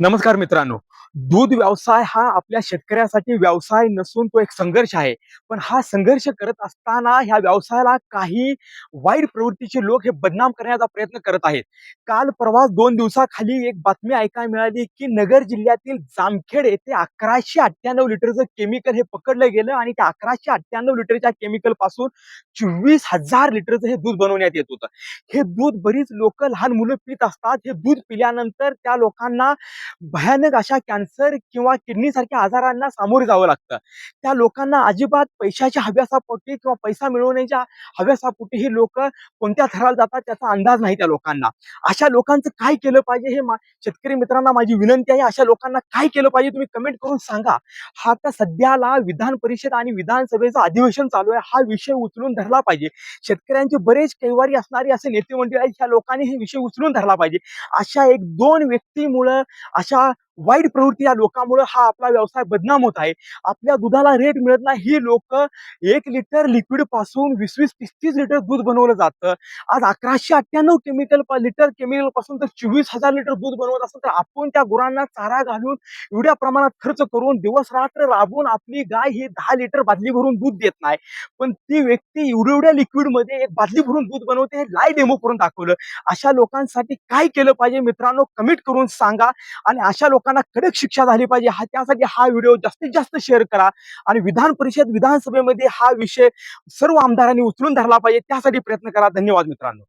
नमस्कार मित्रांनो. दूध व्यवसाय हा आपल्या शेतकऱ्यासाठी व्यवसाय नसून तो एक संघर्ष आहे. पण हा संघर्ष करत असताना ह्या व्यवसायाला काही वाईट प्रवृत्तीचे लोक हे बदनाम करण्याचा प्रयत्न करत आहेत. काल परवा 2 दिवसाखाली एक बातमी ऐकायला मिळाली, की नगर जिल्ह्यातील जामखेड येथे 1198 लिटरचं केमिकल हे पकडलं गेलं आणि त्या 1198 लिटरच्या केमिकलपासून 24,000 लिटरचं हे दूध बनवण्यात येत होतं. हे दूध बरीच लोकं, लहान मुलं पीत असतात. हे दूध पिल्यानंतर त्या लोकांना भयानक अशा कॅन्सर किंवा किडनीसारख्या आजारांना सामोरे जावं लागतं. त्या लोकांना अजिबात पैशाच्या हव्यासापोटी किंवा पैसा मिळवण्याच्या हव्यासापोटी ही लोकं कोणत्या थराला जातात त्याचा अंदाज नाही त्या लोकांना. अशा लोकांचं काय केलं पाहिजे हे शेतकरी मित्रांना माझी विनंती आहे. अशा लोकांना काय केलं पाहिजे तुम्ही कमेंट करून सांगा. हा आता सध्याला विधान परिषद आणि विधानसभेचं अधिवेशन चालू आहे. हा विषय उचलून धरला पाहिजे. शेतकऱ्यांचे बरेच कैवारी असणारे असे नेते मंडळी आहेत. ह्या लोकांनी हे विषय उचलून धरला पाहिजे. अशा 1-2 व्यक्तीमुळं अशा वाईट प्रवृत्ती या लोकांमुळे हा आपला व्यवसाय बदनाम होत आहे. आपल्या दुधाला रेट मिळत नाही. ही लोकं 1 लिटर लिक्विड पासून 20-20, 30-30 लिटर दूध बनवलं जातं. आज 1198 लिटर केमिकल पासून तर 24,000 लिटर दूध बनवत असेल, तर आपण त्या गुरांना चारा घालून एवढ्या प्रमाणात खर्च करून दिवस-रात्र राबून आपली गाय ही 10 लिटर बादली भरून दूध देत नाही. पण ती व्यक्ती एवढ्या लिक्विडमध्ये 1 बादली भरून दूध बनवते. हे लाईव्ह डेमो करून दाखवलं. अशा लोकांसाठी काय केलं पाहिजे मित्रांनो, कमेंट करून सांगा. आणि अशा लोकांना कडक शिक्षा झाली पाहिजे. त्यासाठी हा व्हिडिओ जास्तीत जास्त शेअर करा आणि विधान परिषद, विधानसभेमध्ये हा विषय सर्व आमदारांनी उचलून धरला पाहिजे. त्यासाठी प्रयत्न करा. धन्यवाद मित्रांनो.